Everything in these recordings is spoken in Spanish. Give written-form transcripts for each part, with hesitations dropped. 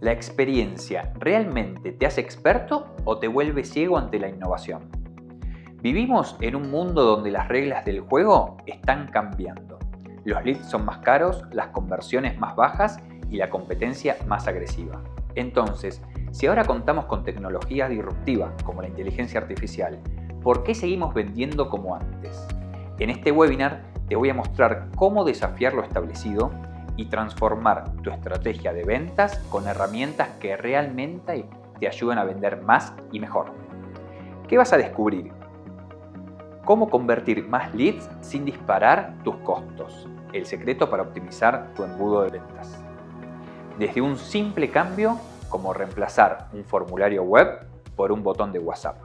¿La experiencia realmente te hace experto o te vuelve ciego ante la innovación? Vivimos en un mundo donde las reglas del juego están cambiando. Los leads son más caros, las conversiones más bajas y la competencia más agresiva. Entonces, si ahora contamos con tecnología disruptiva como la inteligencia artificial, ¿por qué seguimos vendiendo como antes? En este webinar te voy a mostrar cómo desafiar lo establecido y transformar tu estrategia de ventas con herramientas que realmente te ayuden a vender más y mejor. ¿Qué vas a descubrir? Cómo convertir más leads sin disparar tus costos. El secreto para optimizar tu embudo de ventas. Desde un simple cambio como reemplazar un formulario web por un botón de WhatsApp,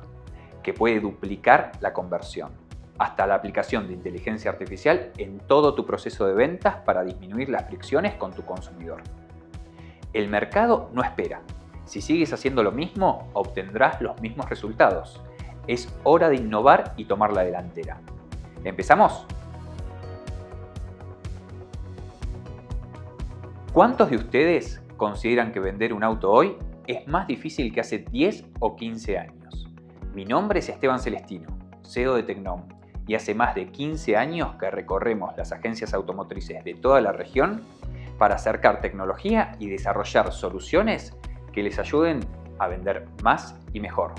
que puede duplicar la conversión, hasta la aplicación de inteligencia artificial en todo tu proceso de ventas para disminuir las fricciones con tu consumidor. El mercado no espera. Si sigues haciendo lo mismo, obtendrás los mismos resultados. Es hora de innovar y tomar la delantera. ¿Empezamos? ¿Cuántos de ustedes consideran que vender un auto hoy es más difícil que hace 10 o 15 años? Mi nombre es Esteban Celestino, CEO de Tecnom, y hace más de 15 años que recorremos las agencias automotrices de toda la región para acercar tecnología y desarrollar soluciones que les ayuden a vender más y mejor.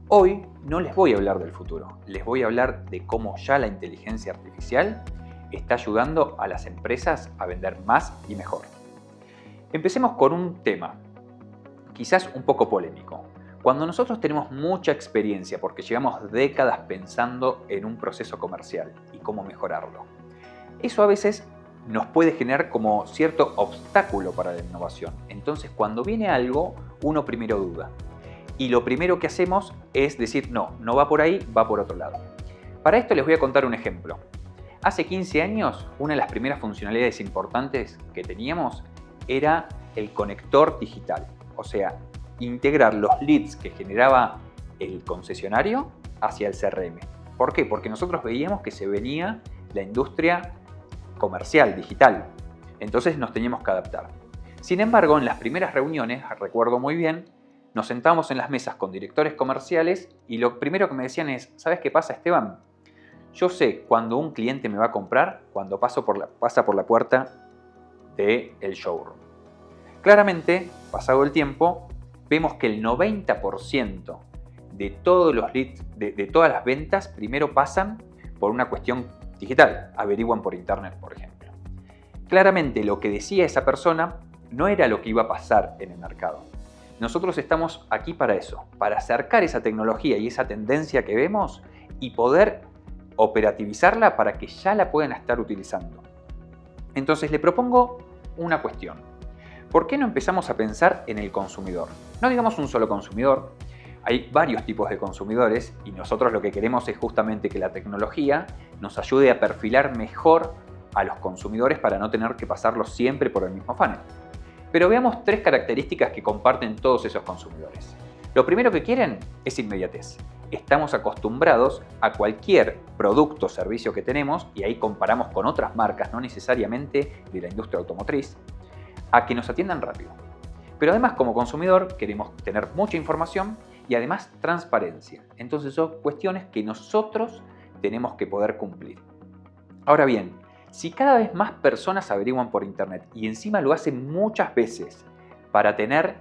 Hoy no les voy a hablar del futuro, les voy a hablar de cómo ya la inteligencia artificial está ayudando a las empresas a vender más y mejor. Empecemos con un tema, quizás un poco polémico. Cuando nosotros tenemos mucha experiencia porque llevamos décadas pensando en un proceso comercial y cómo mejorarlo, eso a veces nos puede generar como cierto obstáculo para la innovación. Entonces, cuando viene algo, uno primero duda. Y lo primero que hacemos es decir, no va por ahí, va por otro lado. Para esto les voy a contar un ejemplo. Hace 15 años, una de las primeras funcionalidades importantes que teníamos era el conector digital. O sea, integrar los leads que generaba el concesionario hacia el CRM. ¿Por qué? Porque nosotros veíamos que se venía la industria comercial, digital. Entonces nos teníamos que adaptar. Sin embargo, en las primeras reuniones, recuerdo muy bien, nos sentábamos en las mesas con directores comerciales y lo primero que me decían es, ¿sabes qué pasa, Esteban? Yo sé cuando un cliente me va a comprar cuando pasa por la puerta del showroom. Claramente, pasado el tiempo, vemos que el 90% de todos los leads, de todas las ventas, primero pasan por una cuestión digital, averiguan por internet, por ejemplo. Claramente lo que decía esa persona no era lo que iba a pasar en el mercado. Nosotros estamos aquí para eso, para acercar esa tecnología y esa tendencia que vemos y poder operativizarla para que ya la puedan estar utilizando. Entonces le propongo una cuestión. ¿Por qué no empezamos a pensar en el consumidor? No digamos un solo consumidor, hay varios tipos de consumidores y nosotros lo que queremos es justamente que la tecnología nos ayude a perfilar mejor a los consumidores para no tener que pasarlos siempre por el mismo funnel. Pero veamos tres características que comparten todos esos consumidores. Lo primero que quieren es inmediatez. Estamos acostumbrados a cualquier producto o servicio que tenemos, y ahí comparamos con otras marcas, no necesariamente de la industria automotriz, a que nos atiendan rápido. Pero además, como consumidor, queremos tener mucha información y además transparencia. Entonces son cuestiones que nosotros tenemos que poder cumplir. Ahora bien, si cada vez más personas averiguan por internet y encima lo hacen muchas veces para tener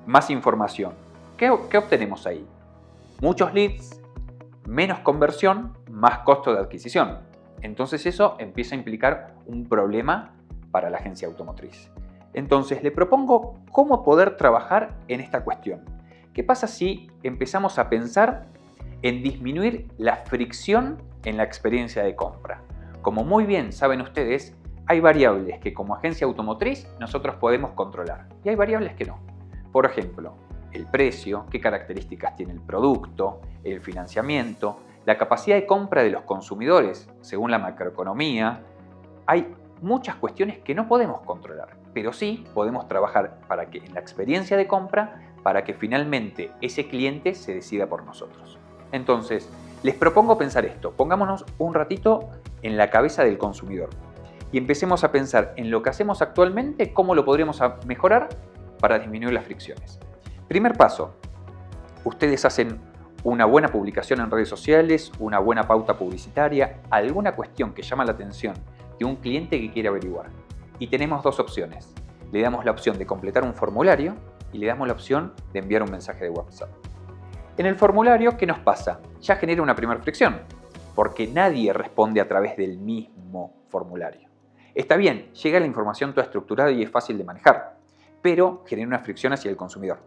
más información, ¿qué obtenemos ahí? Muchos leads, menos conversión, más costo de adquisición. Entonces eso empieza a implicar un problema para la agencia automotriz. Entonces le propongo cómo poder trabajar en esta cuestión. ¿Qué pasa si empezamos a pensar en disminuir la fricción en la experiencia de compra? Como muy bien saben ustedes, hay variables que como agencia automotriz nosotros podemos controlar y hay variables que no. Por ejemplo, el precio, qué características tiene el producto, el financiamiento, la capacidad de compra de los consumidores según la macroeconomía. Hay muchas cuestiones que no podemos controlar, pero sí podemos trabajar para que en la experiencia de compra, para que finalmente ese cliente se decida por nosotros. Entonces, les propongo pensar esto. Pongámonos un ratito en la cabeza del consumidor y empecemos a pensar en lo que hacemos actualmente, cómo lo podríamos mejorar para disminuir las fricciones. Primer paso, ustedes hacen una buena publicación en redes sociales, una buena pauta publicitaria, alguna cuestión que llama la atención de un cliente que quiere averiguar. Y tenemos dos opciones. Le damos la opción de completar un formulario y le damos la opción de enviar un mensaje de WhatsApp. En el formulario, ¿qué nos pasa? Ya genera una primera fricción, porque nadie responde a través del mismo formulario. Está bien, llega la información toda estructurada y es fácil de manejar, pero genera una fricción hacia el consumidor.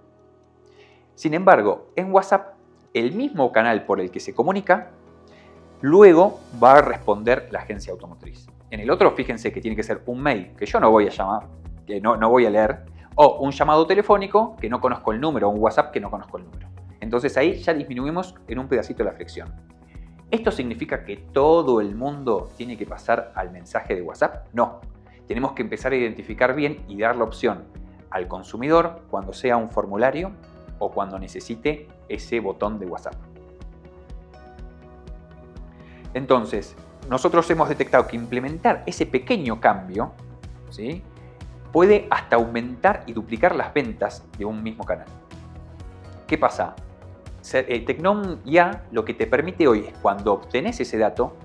Sin embargo, en WhatsApp, el mismo canal por el que se comunica, luego va a responder la agencia automotriz. En el otro, fíjense que tiene que ser un mail, que yo no voy a llamar, que no voy a leer, o un llamado telefónico, que no conozco el número, o un WhatsApp que no conozco el número. Entonces ahí ya disminuimos en un pedacito la fricción. ¿Esto significa que todo el mundo tiene que pasar al mensaje de WhatsApp? No. Tenemos que empezar a identificar bien y dar la opción al consumidor cuando sea un formulario o cuando necesite ese botón de WhatsApp. Entonces, nosotros hemos detectado que implementar ese pequeño cambio, ¿sí?, puede hasta aumentar y duplicar las ventas de un mismo canal. ¿Qué pasa? Tecnom IA lo que te permite hoy es, cuando obtenés ese dato,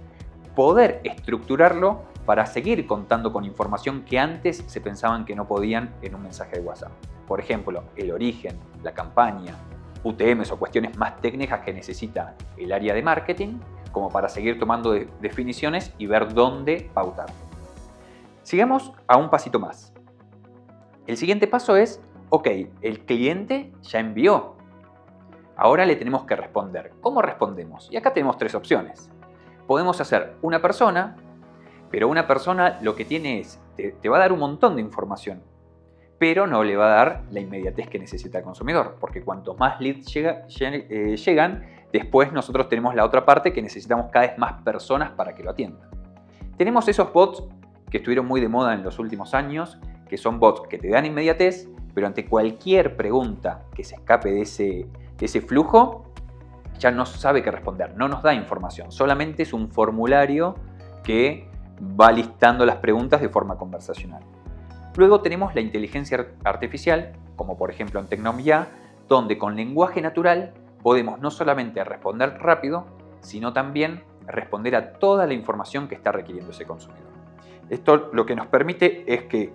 poder estructurarlo para seguir contando con información que antes se pensaban que no podían en un mensaje de WhatsApp. Por ejemplo, el origen, la campaña, UTMs o cuestiones más técnicas que necesita el área de marketing, como para seguir tomando definiciones y ver dónde pautar. Sigamos a un pasito más. El siguiente paso es, ok, el cliente ya envió. Ahora le tenemos que responder. ¿Cómo respondemos? Y acá tenemos tres opciones. Podemos hacer una persona, pero una persona lo que tiene es, te va a dar un montón de información, pero no le va a dar la inmediatez que necesita el consumidor, porque cuanto más leads llegan, después nosotros tenemos la otra parte que necesitamos cada vez más personas para que lo atiendan. Tenemos esos bots que estuvieron muy de moda en los últimos años, que son bots que te dan inmediatez, pero ante cualquier pregunta que se escape de ese flujo, ya no sabe qué responder, no nos da información, solamente es un formulario que va listando las preguntas de forma conversacional. Luego tenemos la inteligencia artificial, como por ejemplo en Tecnom IA, donde con lenguaje natural podemos no solamente responder rápido, sino también responder a toda la información que está requiriendo ese consumidor. Esto lo que nos permite es que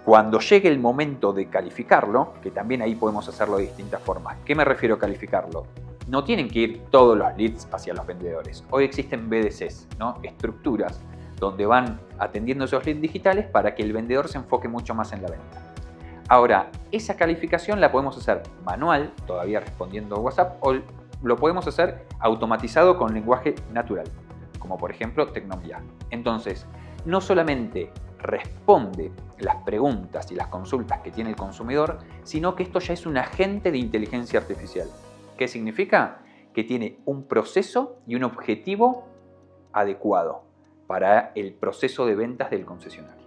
cuando llegue el momento de calificarlo, que también ahí podemos hacerlo de distintas formas. ¿Qué me refiero a calificarlo? No tienen que ir todos los leads hacia los vendedores. Hoy existen BDCs, ¿no?, estructuras donde van atendiendo esos leads digitales para que el vendedor se enfoque mucho más en la venta. Ahora, esa calificación la podemos hacer manual, todavía respondiendo a WhatsApp, o lo podemos hacer automatizado con lenguaje natural, como por ejemplo Tecnom IA. Entonces, no solamente responde las preguntas y las consultas que tiene el consumidor, sino que esto ya es un agente de inteligencia artificial. ¿Qué significa? Que tiene un proceso y un objetivo adecuado para el proceso de ventas del concesionario.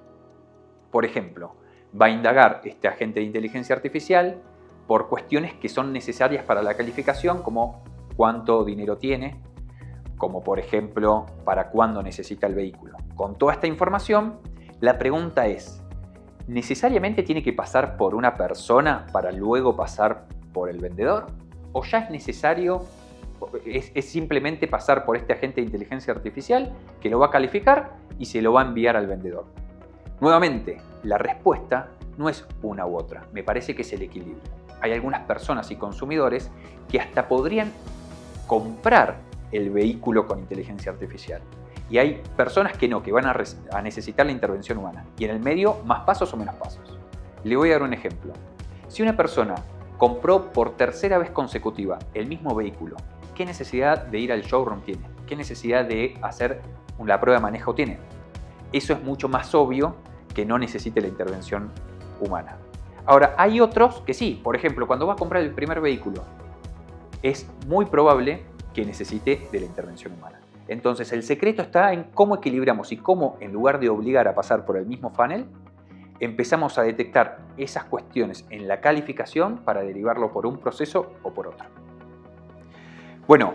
Por ejemplo, va a indagar este agente de inteligencia artificial por cuestiones que son necesarias para la calificación, como cuánto dinero tiene, como por ejemplo, para cuándo necesita el vehículo. Con toda esta información, la pregunta es, ¿necesariamente tiene que pasar por una persona para luego pasar por el vendedor? ¿O ya es necesario, es simplemente pasar por este agente de inteligencia artificial que lo va a calificar y se lo va a enviar al vendedor? Nuevamente, la respuesta no es una u otra, me parece que es el equilibrio. Hay algunas personas y consumidores que hasta podrían comprar el vehículo con inteligencia artificial. Y hay personas que no, que van a necesitar la intervención humana. Y en el medio, más pasos o menos pasos. Le voy a dar un ejemplo. Si una persona compró por tercera vez consecutiva el mismo vehículo, ¿qué necesidad de ir al showroom tiene? ¿Qué necesidad de hacer la prueba de manejo tiene? Eso es mucho más obvio que no necesite la intervención humana. Ahora, hay otros que sí. Por ejemplo, cuando va a comprar el primer vehículo, es muy probable que necesite de la intervención humana. Entonces, el secreto está en cómo equilibramos y cómo, en lugar de obligar a pasar por el mismo funnel, empezamos a detectar esas cuestiones en la calificación para derivarlo por un proceso o por otro. Bueno,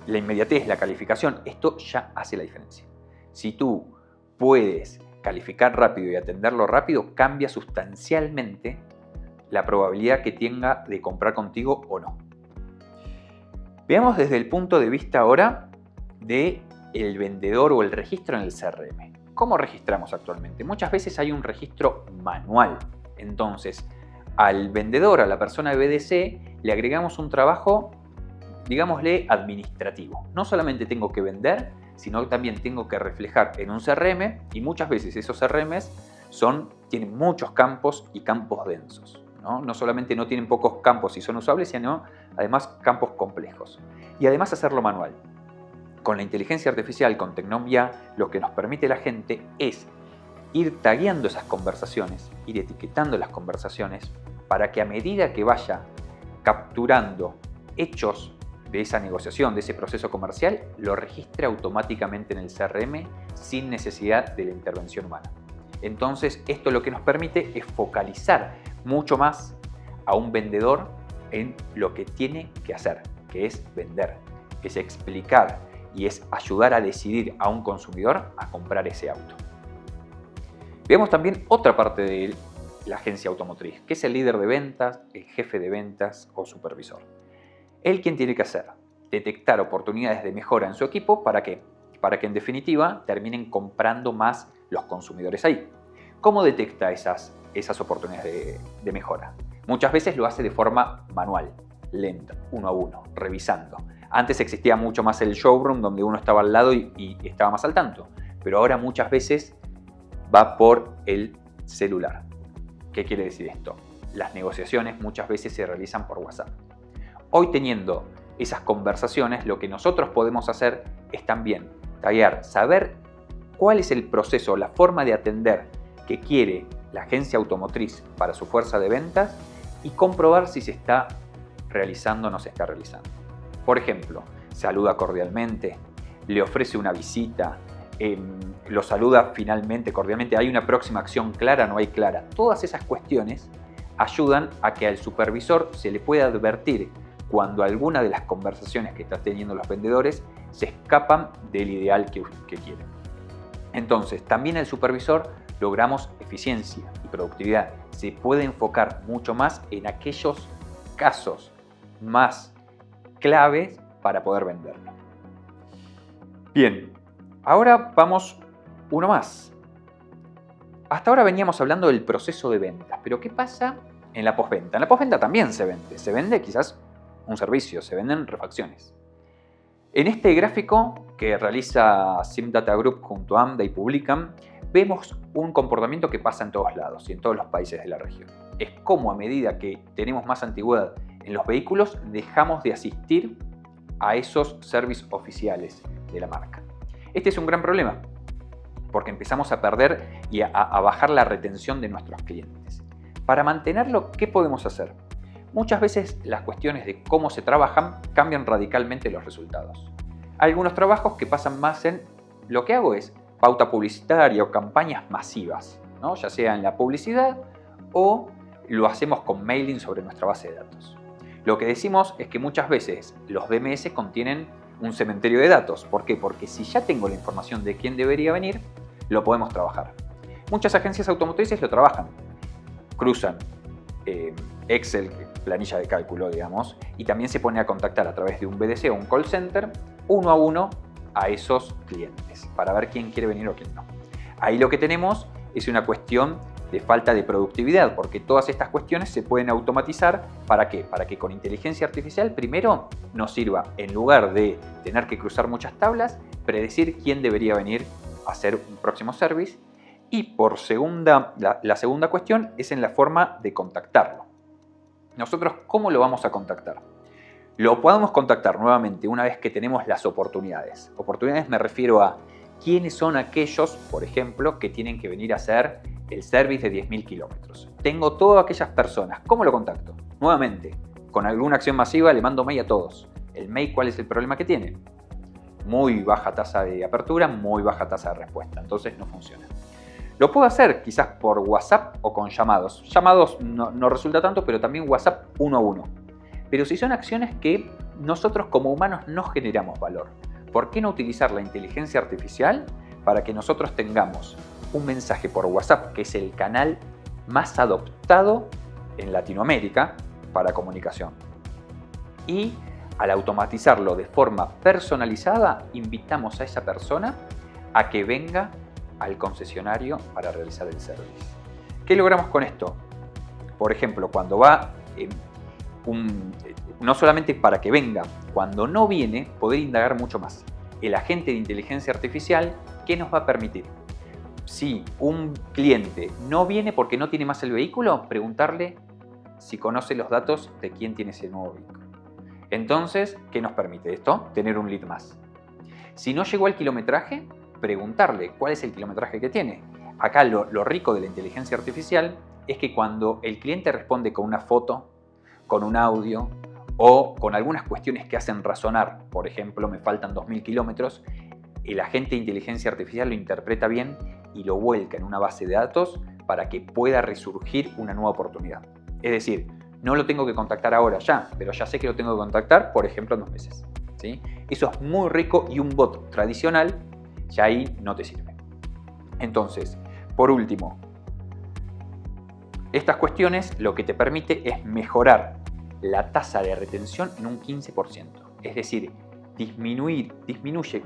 la inmediatez, la calificación, esto ya hace la diferencia. Si tú puedes calificar rápido y atenderlo rápido, cambia sustancialmente la probabilidad que tenga de comprar contigo o no. Veamos desde el punto de vista ahora del vendedor o el registro en el CRM. ¿Cómo registramos actualmente? Muchas veces hay un registro manual. Entonces, al vendedor, a la persona de BDC, le agregamos un trabajo, digámosle, administrativo. No solamente tengo que vender, sino que también tengo que reflejar en un CRM, y muchas veces esos CRMs tienen muchos campos y campos densos. No solamente no tienen pocos campos y son usables, sino además campos complejos. Y además hacerlo manual. Con la inteligencia artificial, con Tecnom Ya, lo que nos permite la gente es ir tagueando esas conversaciones, ir etiquetando las conversaciones, para que a medida que vaya capturando hechos de esa negociación, de ese proceso comercial, lo registre automáticamente en el CRM sin necesidad de la intervención humana. Entonces, esto lo que nos permite es focalizar mucho más a un vendedor en lo que tiene que hacer, que es vender, que es explicar y es ayudar a decidir a un consumidor a comprar ese auto. Veamos también otra parte de la agencia automotriz, que es el líder de ventas, el jefe de ventas o supervisor. Él, ¿quién tiene que hacer? Detectar oportunidades de mejora en su equipo. ¿Para qué? Para que en definitiva terminen comprando más los consumidores ahí. ¿Cómo detecta esas oportunidades de mejora? Muchas veces lo hace de forma manual, lenta, uno a uno, revisando. Antes existía mucho más el showroom, donde uno estaba al lado y estaba más al tanto. Pero ahora muchas veces va por el celular. ¿Qué quiere decir esto? Las negociaciones muchas veces se realizan por WhatsApp. Hoy, teniendo esas conversaciones, lo que nosotros podemos hacer es también taguear, saber cuál es el proceso, la forma de atender que quiere la agencia automotriz para su fuerza de ventas y comprobar si se está realizando o no se está realizando. Por ejemplo, saluda cordialmente, le ofrece una visita, lo saluda finalmente cordialmente, hay una próxima acción clara, no hay clara. Todas esas cuestiones ayudan a que al supervisor se le pueda advertir cuando alguna de las conversaciones que están teniendo los vendedores se escapan del ideal que quieren. Entonces, también el supervisor logramos eficiencia y productividad. Se puede enfocar mucho más en aquellos casos más claves para poder venderlo. Bien, ahora vamos uno más. Hasta ahora veníamos hablando del proceso de ventas, pero ¿qué pasa en la postventa? En la postventa también se vende. Se vende quizás un servicio, se venden refacciones. En este gráfico que realiza Sim Data Group junto a AMDA y Publicam, vemos un comportamiento que pasa en todos lados y en todos los países de la región. Es como a medida que tenemos más antigüedad en los vehículos, dejamos de asistir a esos servicios oficiales de la marca. Este es un gran problema, porque empezamos a perder y a bajar la retención de nuestros clientes. Para mantenerlo, ¿qué podemos hacer? Muchas veces las cuestiones de cómo se trabajan cambian radicalmente los resultados. Hay algunos trabajos que pasan más en lo que hago es pauta publicitaria o campañas masivas, ¿no? Ya sea en la publicidad o lo hacemos con mailing sobre nuestra base de datos. Lo que decimos es que muchas veces los DMS contienen un cementerio de datos. ¿Por qué? Porque si ya tengo la información de quién debería venir, lo podemos trabajar. Muchas agencias automotrices lo trabajan. Cruzan Excel, planilla de cálculo, digamos, y también se pone a contactar a través de un BDC o un call center uno a uno a esos clientes para ver quién quiere venir o quién no. Ahí lo que tenemos es una cuestión de falta de productividad, porque todas estas cuestiones se pueden automatizar. ¿Para qué? Para que con inteligencia artificial primero nos sirva, en lugar de tener que cruzar muchas tablas, predecir quién debería venir a hacer un próximo service. Y por la segunda cuestión es en la forma de contactarlo. Nosotros, ¿cómo lo vamos a contactar? Lo podemos contactar nuevamente una vez que tenemos las oportunidades. Oportunidades me refiero a quiénes son aquellos, por ejemplo, que tienen que venir a hacer el service de 10.000 kilómetros. Tengo todas aquellas personas. ¿Cómo lo contacto? Nuevamente, con alguna acción masiva le mando mail a todos. ¿El mail cuál es el problema que tiene? Muy baja tasa de apertura, muy baja tasa de respuesta. Entonces no funciona. Lo puedo hacer quizás por WhatsApp o con llamados. Llamados no resulta tanto, pero también WhatsApp uno a uno. Pero si son acciones que nosotros como humanos no generamos valor, ¿por qué no utilizar la inteligencia artificial para que nosotros tengamos un mensaje por WhatsApp, que es el canal más adoptado en Latinoamérica para comunicación. Y al automatizarlo de forma personalizada, invitamos a esa persona a que venga al concesionario para realizar el servicio. ¿Qué logramos con esto? Por ejemplo, cuando va, no solamente para que venga, cuando no viene, poder indagar mucho más. El agente de inteligencia artificial, ¿qué nos va a permitir? Si un cliente no viene porque no tiene más el vehículo, preguntarle si conoce los datos de quién tiene ese nuevo vehículo. Entonces, ¿qué nos permite esto? Tener un lead más. Si no llegó al kilometraje, preguntarle cuál es el kilometraje que tiene. Acá lo rico de la inteligencia artificial es que cuando el cliente responde con una foto, con un audio o con algunas cuestiones que hacen razonar, por ejemplo, me faltan 2000 kilómetros, el agente de inteligencia artificial lo interpreta bien y lo vuelca en una base de datos para que pueda resurgir una nueva oportunidad. Es decir, no lo tengo que contactar ahora ya, pero ya sé que lo tengo que contactar, por ejemplo, en 2 meses. ¿Sí? Eso es muy rico y un bot tradicional ya ahí no te sirve. Entonces, por último, estas cuestiones lo que te permite es mejorar la tasa de retención en un 15%. Es decir, disminuye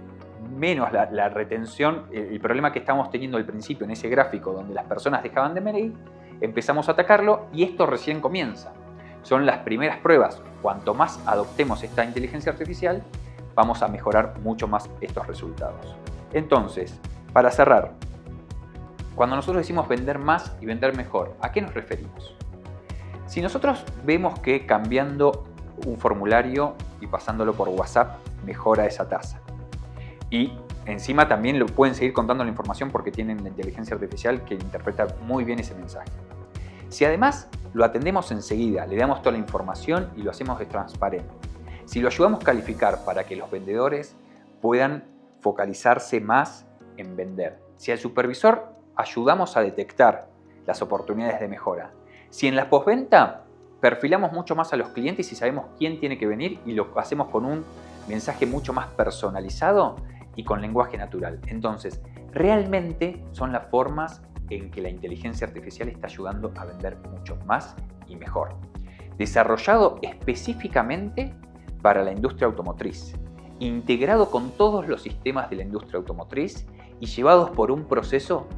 menos la retención, el problema que estábamos teniendo al principio en ese gráfico donde las personas dejaban de venir, empezamos a atacarlo y esto recién comienza. Son las primeras pruebas. Cuanto más adoptemos esta inteligencia artificial, vamos a mejorar mucho más estos resultados. Entonces, para cerrar, cuando nosotros decimos vender más y vender mejor, ¿a qué nos referimos? Si nosotros vemos que cambiando un formulario y pasándolo por WhatsApp mejora esa tasa, y encima también lo pueden seguir contando la información porque tienen la inteligencia artificial que interpreta muy bien ese mensaje. Si además lo atendemos enseguida, le damos toda la información y lo hacemos de transparente. Si lo ayudamos a calificar para que los vendedores puedan focalizarse más en vender. Si al supervisor ayudamos a detectar las oportunidades de mejora. Si en la postventa perfilamos mucho más a los clientes y sabemos quién tiene que venir y lo hacemos con un mensaje mucho más personalizado y con lenguaje natural. Entonces, realmente son las formas en que la inteligencia artificial está ayudando a vender mucho más y mejor. Desarrollado específicamente para la industria automotriz, integrado con todos los sistemas de la industria automotriz y llevados por un proceso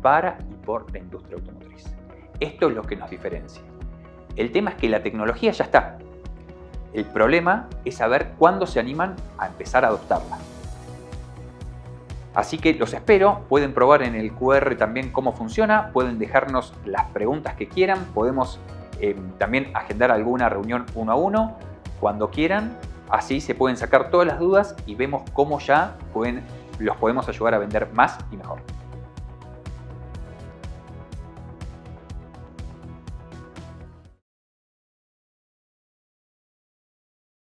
para y por la industria automotriz. Esto es lo que nos diferencia. El tema es que la tecnología ya está. El problema es saber cuándo se animan a empezar a adoptarla. Así que los espero, pueden probar en el QR también cómo funciona, pueden dejarnos las preguntas que quieran, podemos también agendar alguna reunión 1 a 1 cuando quieran, así se pueden sacar todas las dudas y vemos cómo ya los podemos ayudar a vender más y mejor.